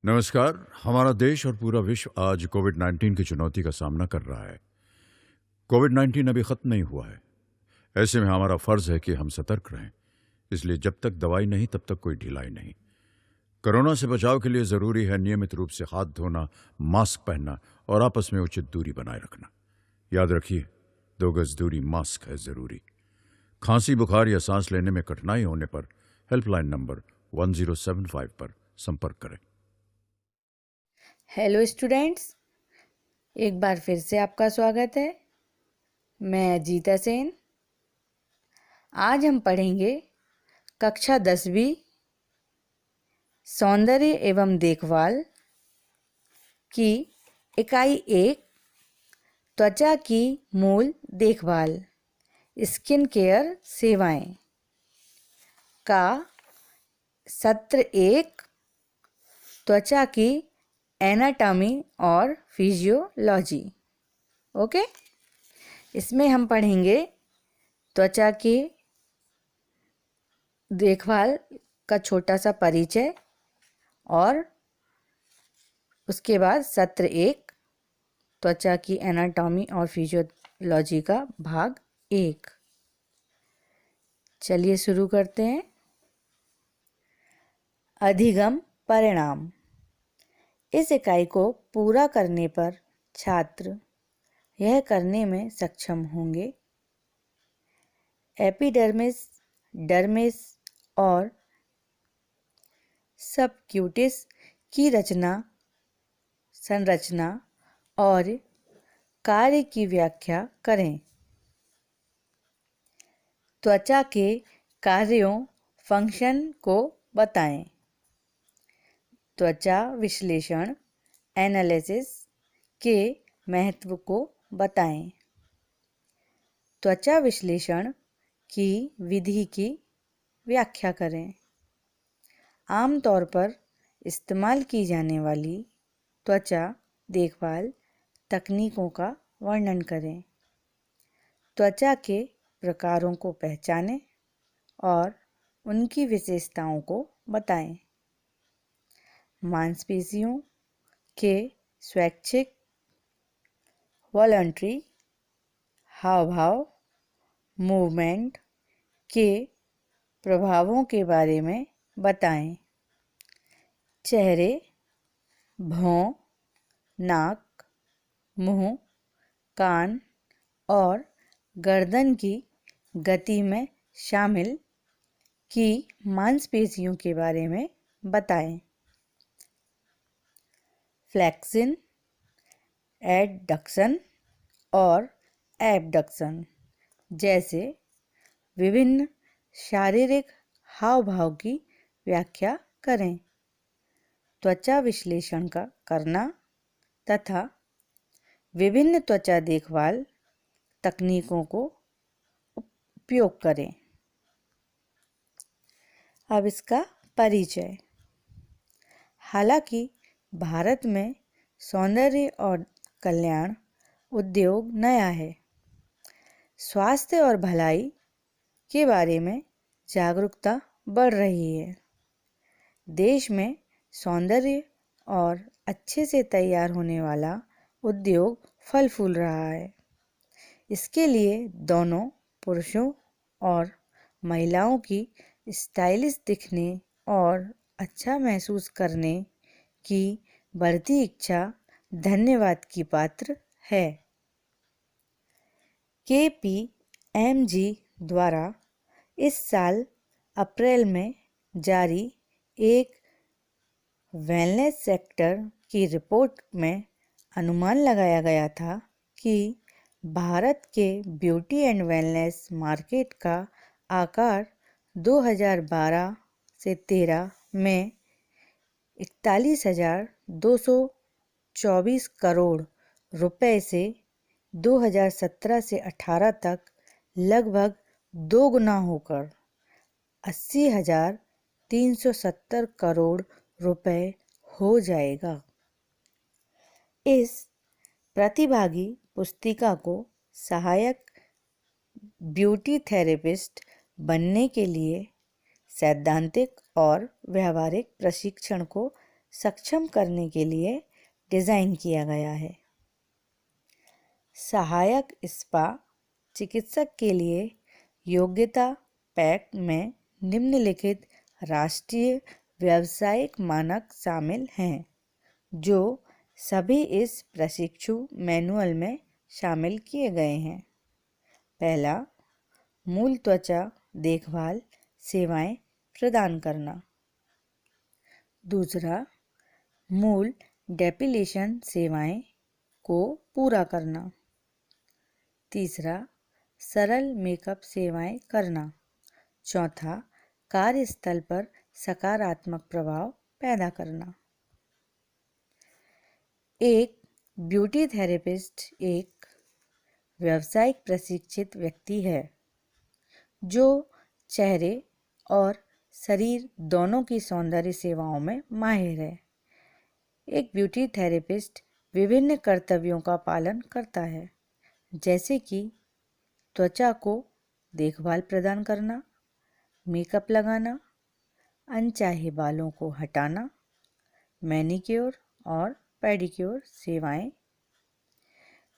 नमस्कार। हमारा देश और पूरा विश्व आज कोविड-19 की चुनौती का सामना कर रहा है। कोविड-19 अभी खत्म नहीं हुआ है। ऐसे में हमारा फर्ज है कि हम सतर्क रहें। इसलिए जब तक दवाई नहीं तब तक कोई ढिलाई नहीं। कोरोना से बचाव के लिए जरूरी है नियमित रूप से हाथ धोना, मास्क पहनना और आपस में उचित दूरी बनाए रखना। याद रखिए, 2 गज दूरी मास्क है जरूरी। खांसी, बुखार या सांस लेने में कठिनाई होने पर हेल्पलाइन नंबर 1075 पर संपर्क करें। हेलो स्टूडेंट्स, एक बार फिर से आपका स्वागत है। मैं अजीता सेन। आज हम पढ़ेंगे कक्षा 10वीं सौंदर्य एवं देखभाल की इकाई 1 त्वचा की मूल देखभाल स्किन केयर सेवाएं का सत्र 1 त्वचा की एनाटॉमी और फिजियोलॉजी। ओके, इसमें हम पढ़ेंगे त्वचा की देखभाल का छोटा सा परिचय और उसके बाद सत्र 1 त्वचा की एनाटॉमी और फिजियोलॉजी का भाग 1। चलिए शुरू करते हैं। अधिगम परिणाम। इस इकाई को पूरा करने पर छात्र यह करने में सक्षम होंगे: एपिडर्मिस, डर्मिस और सबक्यूटिस की संरचना और कार्य की व्याख्या करें। त्वचा के कार्यों फंक्शन को बताएं। त्वचा विश्लेषण एनालिसिस के महत्व को बताएं। त्वचा विश्लेषण की विधि की व्याख्या करें। आमतौर पर इस्तेमाल की जाने वाली त्वचा देखभाल तकनीकों का वर्णन करें। त्वचा के प्रकारों को पहचानें और उनकी विशेषताओं को बताएं। मांसपेशियों के स्वैच्छिक वॉलंटरी हाव भाव मूवमेंट के प्रभावों के बारे में बताएं। चेहरे, भौं, नाक, मुंह, कान और गर्दन की गति में शामिल की मांसपेशियों के बारे में बताएं। फ्लेक्सिन, एडक्शन और एबडक्शन जैसे विभिन्न शारीरिक हाव भाव की व्याख्या करें। त्वचा विश्लेषण का करना तथा विभिन्न त्वचा देखभाल तकनीकों को उपयोग करें। अब इसका परिचय। हालांकि भारत में सौंदर्य और कल्याण उद्योग नया है, स्वास्थ्य और भलाई के बारे में जागरूकता बढ़ रही है। देश में सौंदर्य और अच्छे से तैयार होने वाला उद्योग फल फूल रहा है। इसके लिए दोनों पुरुषों और महिलाओं की स्टाइलिश दिखने और अच्छा महसूस करने की बढ़ती इच्छा धन्यवाद की पात्र है। KPMG द्वारा इस साल अप्रैल में जारी एक वेलनेस सेक्टर की रिपोर्ट में अनुमान लगाया गया था कि भारत के ब्यूटी एंड वेलनेस मार्केट का आकार 2012 से 13 में 41,224 करोड़ रुपए से 2017 से 18 तक लगभग 2 गुना होकर 80,370 करोड़ रुपए हो जाएगा। इस प्रतिभागी पुस्तिका को सहायक ब्यूटी थेरेपिस्ट बनने के लिए सैद्धांतिक और व्यावहारिक प्रशिक्षण को सक्षम करने के लिए डिज़ाइन किया गया है। सहायक स्पा चिकित्सक के लिए योग्यता पैक में निम्नलिखित राष्ट्रीय व्यावसायिक मानक शामिल हैं, जो सभी इस प्रशिक्षु मैनुअल में शामिल किए गए हैं। पहला, मूल त्वचा देखभाल सेवाएं प्रदान करना। दूसरा, मूल डेपिलेशन सेवाएं को पूरा करना। तीसरा, सरल मेकअप सेवाएं करना। चौथा, कार्यस्थल पर सकारात्मक प्रभाव पैदा करना। एक ब्यूटी थेरेपिस्ट एक व्यावसायिक प्रशिक्षित व्यक्ति है जो चेहरे और शरीर दोनों की सौंदर्य सेवाओं में माहिर है। एक ब्यूटी थेरेपिस्ट विभिन्न कर्तव्यों का पालन करता है, जैसे कि त्वचा को देखभाल प्रदान करना, मेकअप लगाना, अनचाहे बालों को हटाना, मैनीक्योर और पेडिक्योर सेवाएं।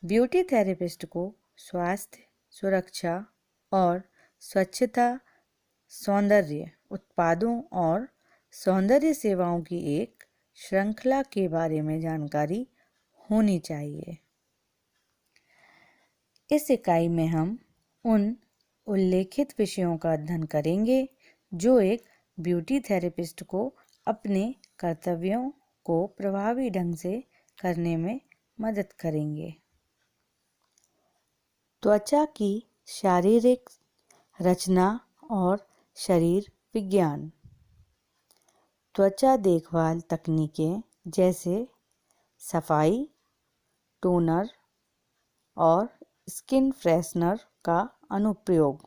ब्यूटी थेरेपिस्ट को स्वास्थ्य, सुरक्षा और स्वच्छता, सौंदर्य उत्पादों और सौंदर्य सेवाओं की एक श्रृंखला के बारे में जानकारी होनी चाहिए। इस इकाई में हम उन उल्लेखित विषयों का अध्ययन करेंगे जो एक ब्यूटी थेरेपिस्ट को अपने कर्तव्यों को प्रभावी ढंग से करने में मदद करेंगे। त्वचा की शारीरिक रचना और शरीर विज्ञान। त्वचा देखभाल तकनीकें जैसे सफाई, टोनर और स्किन फ्रेशनर का अनुप्रयोग,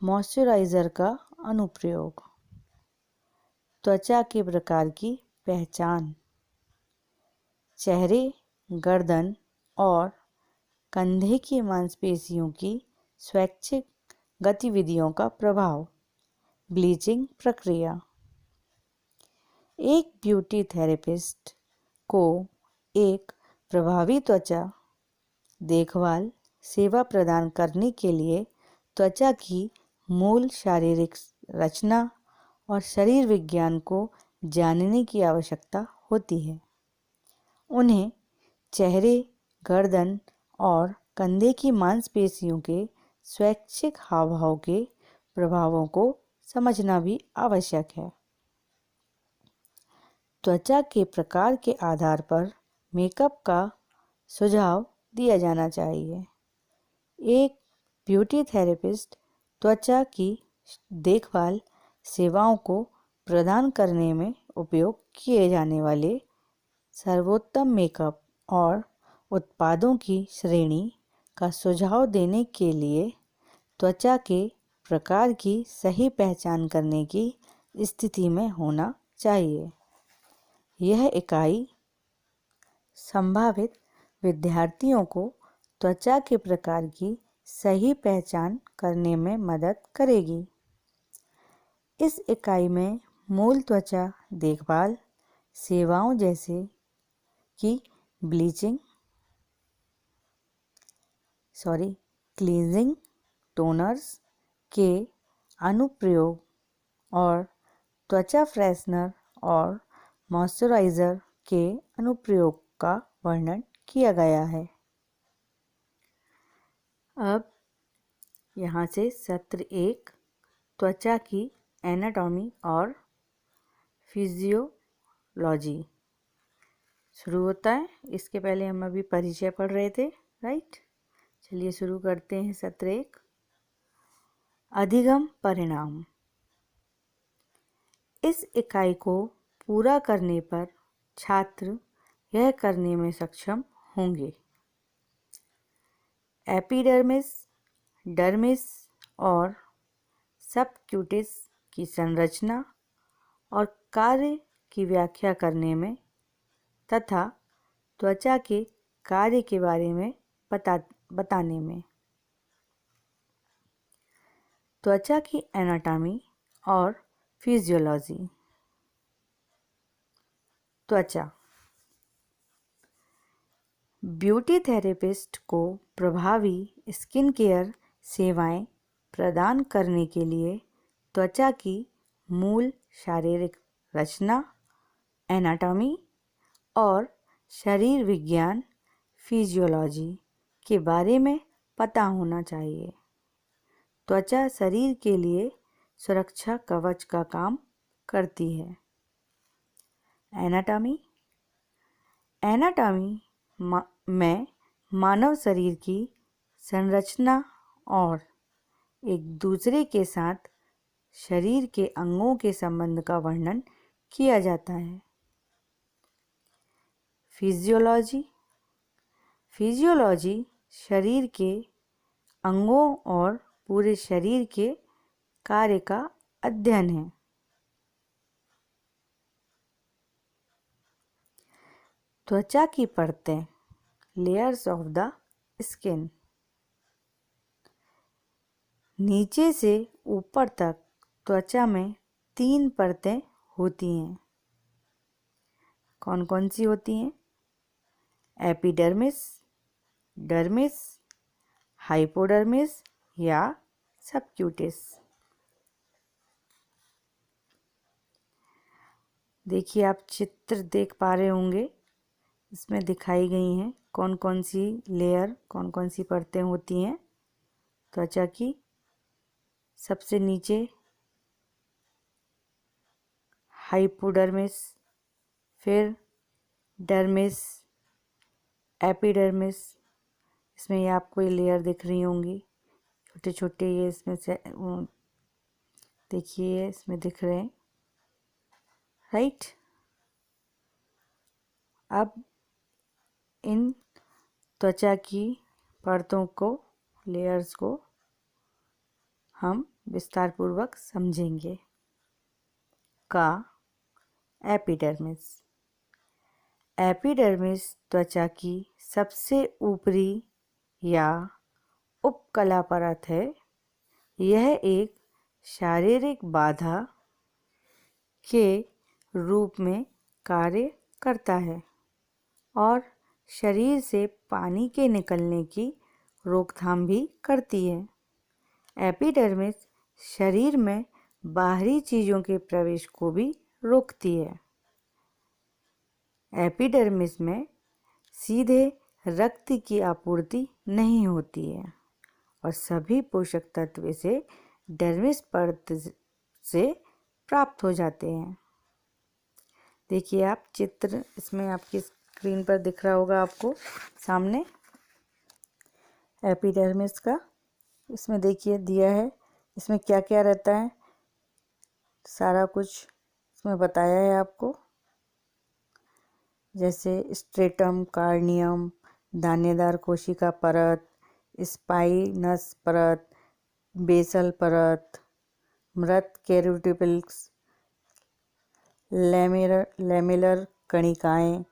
मॉइस्चराइज़र का अनुप्रयोग, त्वचा के प्रकार की पहचान, चेहरे, गर्दन और कंधे की मांसपेशियों की स्वैच्छिक गतिविधियों का प्रभाव, ब्लीचिंग प्रक्रिया। एक ब्यूटी थेरेपिस्ट को एक प्रभावी त्वचा देखभाल सेवा प्रदान करने के लिए त्वचा की मूल शारीरिक रचना और शरीर विज्ञान को जानने की आवश्यकता होती है। उन्हें चेहरे, गर्दन और कंधे की मांसपेशियों के स्वैच्छिक हाव-भाव के प्रभावों को समझना भी आवश्यक है। त्वचा के प्रकार के आधार पर मेकअप का सुझाव दिया जाना चाहिए। एक ब्यूटी थेरेपिस्ट त्वचा की देखभाल सेवाओं को प्रदान करने में उपयोग किए जाने वाले सर्वोत्तम मेकअप और उत्पादों की श्रेणी का सुझाव देने के लिए त्वचा के प्रकार की सही पहचान करने की स्थिति में होना चाहिए। यह इकाई संभावित विद्यार्थियों को त्वचा के प्रकार की सही पहचान करने में मदद करेगी। इस इकाई में मूल त्वचा देखभाल सेवाओं जैसे कि क्लींजिंग, टोनर्स के अनुप्रयोग और त्वचा फ्रेशनर और मॉइस्चराइज़र के अनुप्रयोग का वर्णन किया गया है। अब यहाँ से सत्र 1 त्वचा की एनाटॉमी और फिजियोलॉजी शुरू होता है। इसके पहले हम अभी परिचय पढ़ रहे थे, राइट? चलिए शुरू करते हैं सत्र 1। अधिगम परिणाम। इस इकाई को पूरा करने पर छात्र यह करने में सक्षम होंगे: एपिडर्मिस, डर्मिस और सबक्यूटिस की संरचना और कार्य की व्याख्या करने में तथा त्वचा के कार्य के बारे में बताने में। त्वचा की एनाटॉमी और फिजियोलॉजी। त्वचा। ब्यूटी थेरेपिस्ट को प्रभावी स्किन केयर सेवाएं प्रदान करने के लिए त्वचा की मूल शारीरिक रचना, एनाटॉमी और शरीर विज्ञान, फिजियोलॉजी के बारे में पता होना चाहिए। त्वचा शरीर के लिए सुरक्षा कवच का काम करती है। एनाटॉमी में मानव शरीर की संरचना और एक दूसरे के साथ शरीर के अंगों के संबंध का वर्णन किया जाता है। फिजियोलॉजी शरीर के अंगों और पूरे शरीर के कार्य का अध्ययन है। त्वचा की परतें, लेयर्स ऑफ द स्किन। नीचे से ऊपर तक त्वचा में 3 परतें होती हैं। कौन कौन सी होती हैं? एपिडर्मिस, डर्मिस, हाइपोडर्मिस या सबक्यूटिस। देखिए, आप चित्र देख पा रहे होंगे, इसमें दिखाई गई हैं कौन कौन सी लेयर, कौन कौन सी परतें होती हैं त्वचा की। सबसे नीचे हाइपोडर्मिस, फिर डर्मिस, एपिडर्मिस। इसमें ये आपको ये लेयर दिख रही होंगी, छोटे छोटे, ये इसमें से देखिए इसमें दिख रहे हैं, राइट। अब इन त्वचा की परतों को, लेयर्स को हम विस्तार पूर्वक समझेंगे। का एपिडर्मिस। एपिडर्मिस त्वचा की सबसे ऊपरी या उपकला परत है। यह एक शारीरिक बाधा के रूप में कार्य करता है और शरीर से पानी के निकलने की रोकथाम भी करती है। एपिडर्मिस शरीर में बाहरी चीज़ों के प्रवेश को भी रोकती है। एपिडर्मिस में सीधे रक्त की आपूर्ति नहीं होती है और सभी पोषक तत्व इसे डर्मिस परत से प्राप्त हो जाते हैं। देखिए आप चित्र, इसमें आपकी स्क्रीन पर दिख रहा होगा आपको सामने एपिडर्मिस का। इसमें देखिए दिया है, इसमें क्या क्या रहता है, सारा कुछ इसमें बताया है आपको। जैसे स्ट्रेटम कार्नियम, दानेदार कोशिका परत, स्पाइनस परत, बेसल परत, मृत कैरोटिकल्स, लेमेलर कणिकाएं,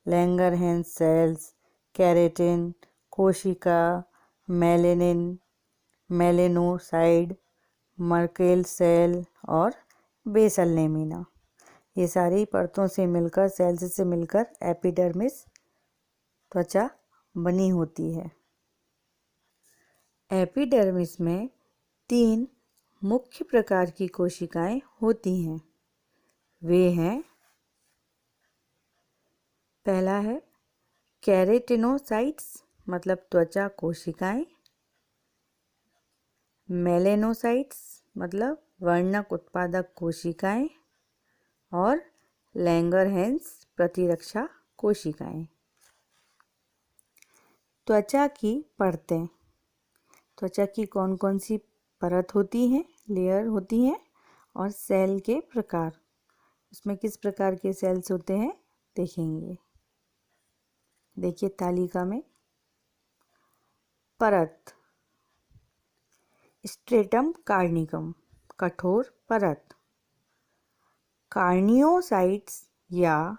लैंगरहैंस सेल्स, केराटिन कोशिका, मेलेनिन, मेलेनोसाइड, मर्केल सेल और बेसल लेमिना। ये सारी परतों से मिलकर, सेल्स से मिलकर एपिडर्मिस त्वचा बनी होती है। एपिडर्मिस में 3 मुख्य प्रकार की कोशिकाएं होती हैं। वे हैं, पहला है केराटिनोसाइट्स मतलब त्वचा कोशिकाएं, मेलेनोसाइट्स मतलब वर्णक उत्पादक कोशिकाएं और लैंगरहैंस प्रतिरक्षा कोशिकाएं। त्वचा की परतें, त्वचा की कौन कौन सी परत होती हैं, लेयर होती हैं, और सेल के प्रकार, उसमें किस प्रकार के सेल्स होते हैं देखेंगे। देखिए तालिका में, परत स्ट्रेटम कार्निकम कठोर परत, कार्नियोसाइट्स या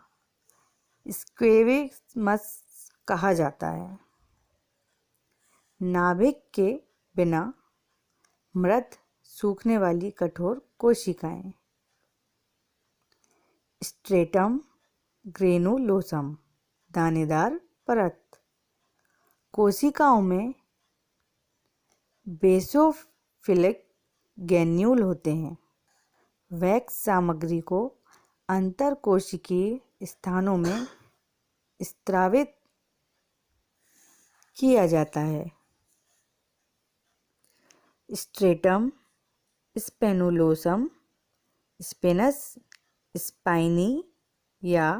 स्क्वेमस कहा जाता है। नाभिक के बिना मृत सूखने वाली कठोर कोशिकाएं। स्ट्रेटम ग्रेनुलोसम, दानेदार परत। कोशिकाओं में बेसोफिलिक ग्रेन्यूल होते हैं। वैक्स सामग्री को अंतरकोशिकीय स्थानों में स्रावित किया जाता है। स्ट्रेटम स्पेनुलोसम, स्पिनस स्पाइनी या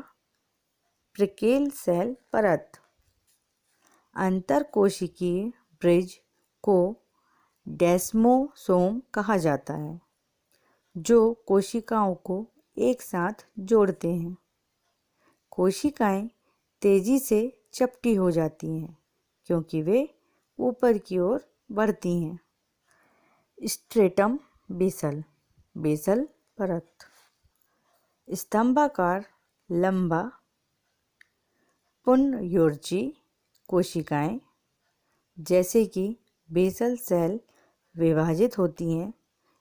प्रिकेल सेल परत। अंतरकोशिकीय ब्रिज को डेस्मोसोम कहा जाता है, जो कोशिकाओं को एक साथ जोड़ते हैं। कोशिकाएं तेजी से चपटी हो जाती हैं क्योंकि वे ऊपर की ओर बढ़ती हैं। स्ट्रेटम बेसल, बेसल परत। स्तंभाकार लंबा पुनर्योजी कोशिकाएं जैसे कि बेसल सेल विभाजित होती हैं।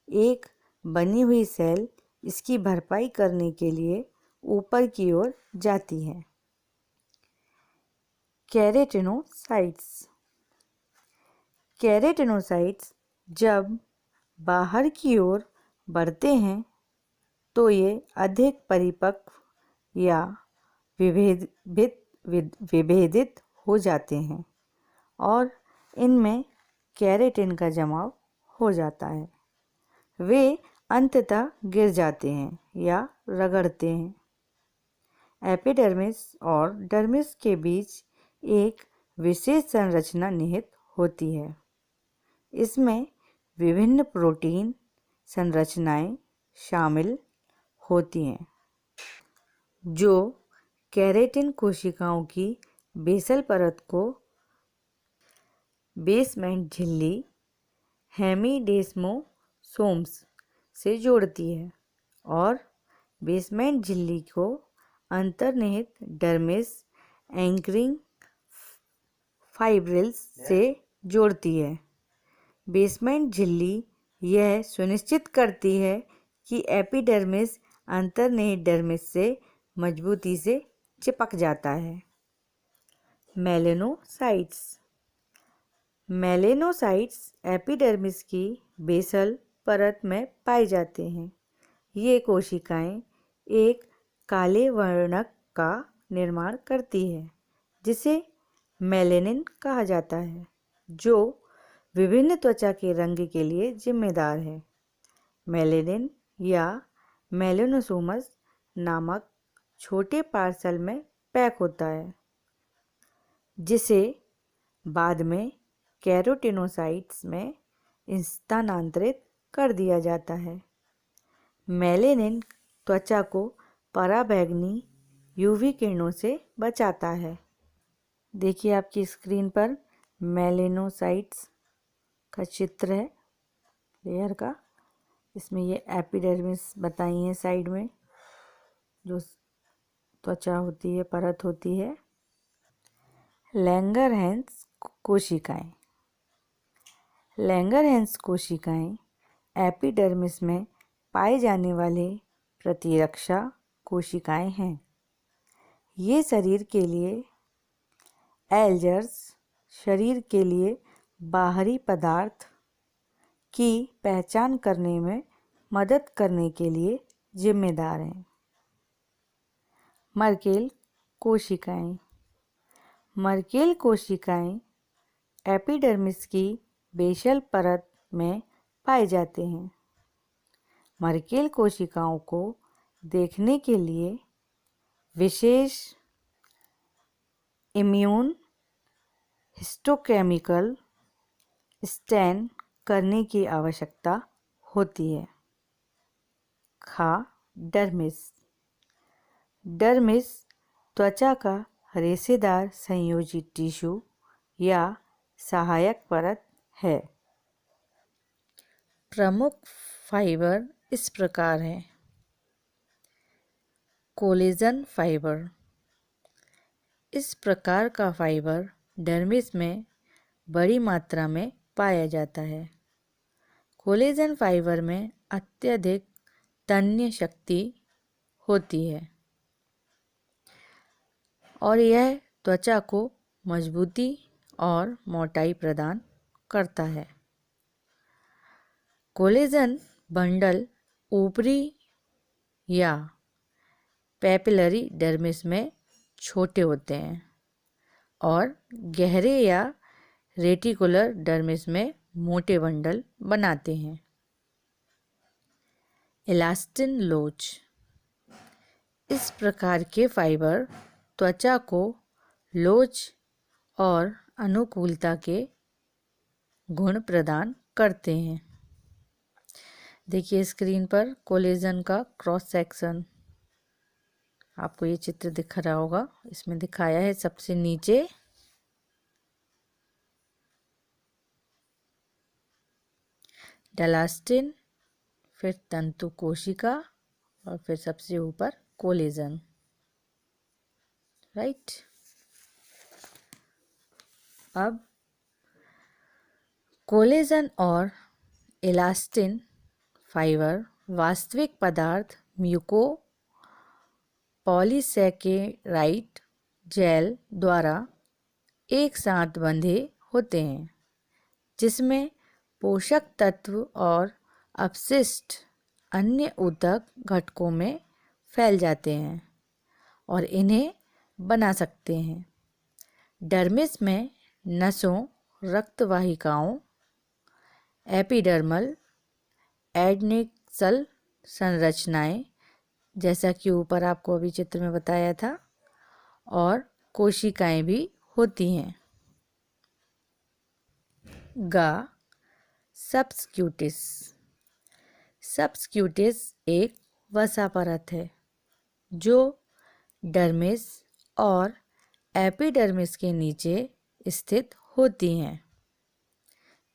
एक बनी हुई सेल इसकी भरपाई करने के लिए ऊपर की ओर जाती है। केराटिनोसाइट्स, केराटिनोसाइट्स जब बाहर की ओर बढ़ते हैं तो ये अधिक परिपक्व या विभेदित हो जाते हैं और इनमें केराटिन का जमाव हो जाता है। वे अंततः गिर जाते हैं या रगड़ते हैं। एपिडर्मिस और डर्मिस के बीच एक विशेष संरचना निहित होती है। इसमें विभिन्न प्रोटीन संरचनाएं शामिल होती हैं जो केराटिन कोशिकाओं की बेसल परत को बेसमेंट झिल्ली हेमिडेस्मोसोम्स से जोड़ती है और बेसमेंट झिल्ली को अंतर्निहित डर्मिस एंकरिंग फाइब्रिल्स से जोड़ती है। बेसमेंट झिल्ली यह सुनिश्चित करती है कि एपिडर्मिस अंतर्निहित डर्मिस से मजबूती से चिपक जाता है। मेलेनोसाइट्स, मेलेनोसाइट्स एपिडर्मिस की बेसल परत में पाए जाते हैं। ये कोशिकाएं एक काले वर्णक का निर्माण करती है जिसे मेलेनिन कहा जाता है, जो विभिन्न त्वचा के रंग के लिए जिम्मेदार है। मेलेनिन या मेलेनोसोमस नामक छोटे पार्सल में पैक होता है, जिसे बाद में केराटिनोसाइट्स में स्थानांतरित कर दिया जाता है। मेलेनिन त्वचा को पराबैंगनी यूवी किरणों से बचाता है। देखिए आपकी स्क्रीन पर मेलेनोसाइट्स का चित्र है लेयर का। इसमें ये एपिडर्मिस बताई है साइड में, जो त्वचा होती है, परत होती है। लैंगरहैंस कोशिकाएं, लैंगरहैंस कोशिकाएं एपिडर्मिस में पाए जाने वाले प्रतिरक्षा कोशिकाएं हैं। ये शरीर के लिए एल्जर्स शरीर के लिए बाहरी पदार्थ की पहचान करने में मदद करने के लिए जिम्मेदार हैं। मर्केल कोशिकाएं, मर्केल कोशिकाएं एपिडर्मिस की बेसल परत में पाए जाते हैं। मर्केल कोशिकाओं को देखने के लिए विशेष इम्यून हिस्टोकेमिकल स्टैन करने की आवश्यकता होती है। डर्मिस, डर्मिस त्वचा का रेशेदार संयोजी टिश्यू या सहायक परत है। प्रमुख फाइबर इस प्रकार हैं। कोलेजन फाइबर, इस प्रकार का फाइबर डर्मिस में बड़ी मात्रा में पाया जाता है। कोलेजन फाइबर में अत्यधिक तन्य शक्ति होती है। और यह त्वचा को मजबूती और मोटाई प्रदान करता है। कोलेजन बंडल ऊपरी या पेपिलरी डर्मिस में छोटे होते हैं और गहरे या रेटिकुलर डर्मिस में मोटे बंडल बनाते हैं। इलास्टिन लोच, इस प्रकार के फाइबर त्वचा को लोच और अनुकूलता के गुण प्रदान करते हैं। देखिए स्क्रीन पर कोलेजन का क्रॉस सेक्शन, आपको ये चित्र दिख रहा होगा। इसमें दिखाया है सबसे नीचे डेलास्टिन, फिर तंतु कोशिका और फिर सबसे ऊपर कोलेजन, राइट। अब कोलेजन और इलास्टिन फाइबर वास्तविक पदार्थ म्यूको पॉलीसैकेराइड जेल द्वारा एक साथ बंधे होते हैं, जिसमें पोषक तत्व और अपशिष्ट अन्य ऊतक घटकों में फैल जाते हैं और इन्हें बना सकते हैं। डर्मिस में नसों, रक्तवाहिकाओं, एपिडर्मल एडनेक्सल संरचनाएं, जैसा कि ऊपर आपको अभी चित्र में बताया था, और कोशिकाएं भी होती हैं। गा सबस्क्यूटिस, सबस्क्यूटिस एक वसा परत है जो डर्मिस और एपिडर्मिस के नीचे स्थित होती हैं।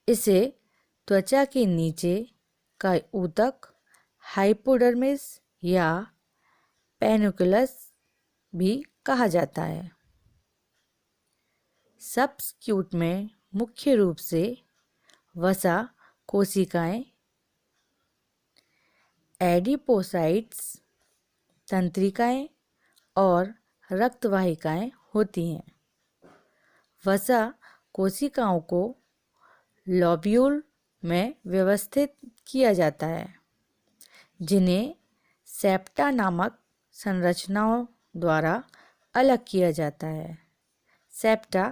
इसे त्वचा के नीचे का ऊतक हाइपोडर्मिस या पेनिकुलस भी कहा जाता है। सबस्क्यूट में मुख्य रूप से वसा कोशिकाएं, एडिपोसाइट्स, तंत्रिकाएं और रक्तवाहिकाएं होती हैं। वसा कोशिकाओं को लोब्यूल में व्यवस्थित किया जाता है, जिन्हें सेप्टा नामक संरचनाओं द्वारा अलग किया जाता है। सेप्टा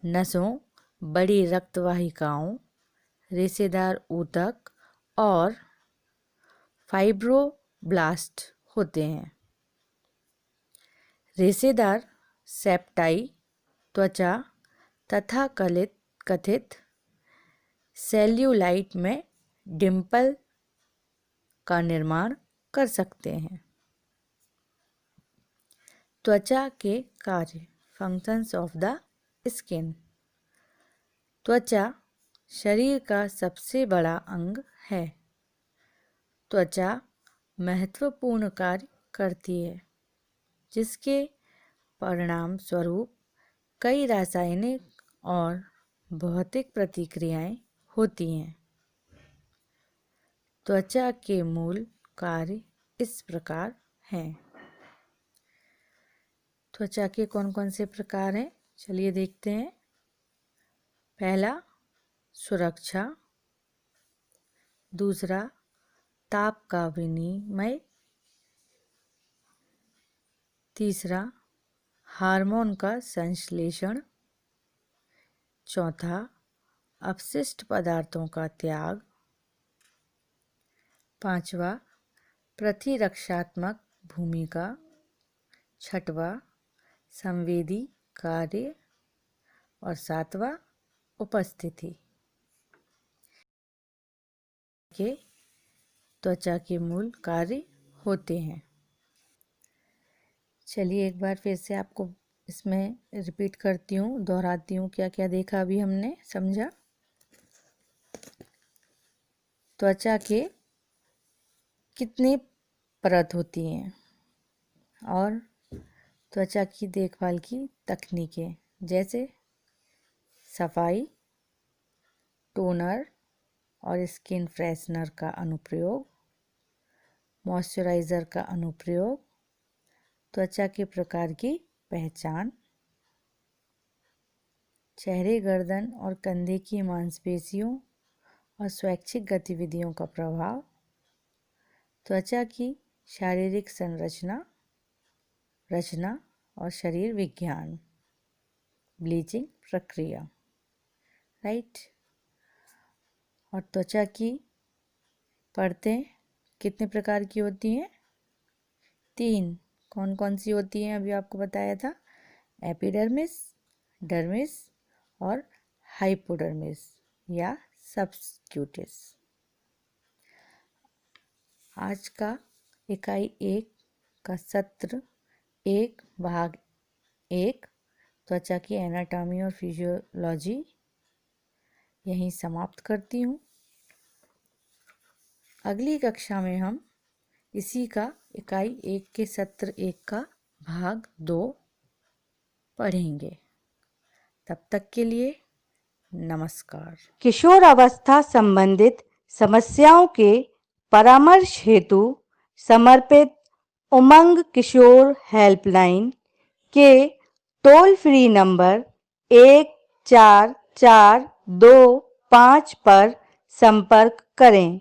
नसों, बड़ी रक्तवाहिकाओं, रेशेदार ऊतक और फाइब्रोब्लास्ट होते हैं। रेशेदार सेप्टाई त्वचा तथा कथित सेल्यूलाइट में डिम्पल का निर्माण कर सकते हैं। त्वचा के कार्य, फंक्शंस ऑफ द स्किन। त्वचा शरीर का सबसे बड़ा अंग है। त्वचा महत्वपूर्ण कार्य करती है, जिसके परिणाम स्वरूप कई रासायनिक और भौतिक प्रतिक्रियाएं होती हैं। त्वचा के मूल कार्य इस प्रकार हैं। त्वचा के कौन कौन से प्रकार हैं, चलिए देखते हैं। पहला सुरक्षा, दूसरा ताप का विनिमय, तीसरा हार्मोन का संश्लेषण, चौथा अपशिष्ट पदार्थों का त्याग, पांचवा प्रतिरक्षात्मक भूमिका, छठवां संवेदी कार्य और सातवां उपस्थिति। के त्वचा के मूल कार्य होते हैं। चलिए एक बार फिर से आपको इसमें रिपीट करती हूँ, दोहराती हूँ क्या क्या देखा अभी हमने, समझा। त्वचा के कितने परत होती हैं और त्वचा की देखभाल की तकनीकें, जैसे सफाई, टोनर और स्किन फ्रेशनर का अनुप्रयोग, मॉइस्चराइज़र का अनुप्रयोग, त्वचा के प्रकार की पहचान, चेहरे, गर्दन और कंधे की मांसपेशियों और स्वैच्छिक गतिविधियों का प्रभाव, त्वचा की शारीरिक संरचना, रचना और शरीर विज्ञान, ब्लीचिंग प्रक्रिया, राइट। और त्वचा की परतें कितने प्रकार की होती हैं? 3। कौन कौन सी होती हैं? अभी आपको बताया था, एपिडर्मिस, डर्मिस और हाइपोडर्मिस या सबक्यूटेस। आज का इकाई 1 का सत्र 1 भाग 1 त्वचा की एनाटॉमी और फिजियोलॉजी यहीं समाप्त करती हूँ। अगली कक्षा में हम इसी का इकाई 1 के सत्र 1 का भाग 2 पढ़ेंगे। तब तक के लिए नमस्कार। किशोर अवस्था संबंधित समस्याओं के परामर्श हेतु समर्पित उमंग किशोर हेल्पलाइन के टोल फ्री नंबर 144225 पर संपर्क करें।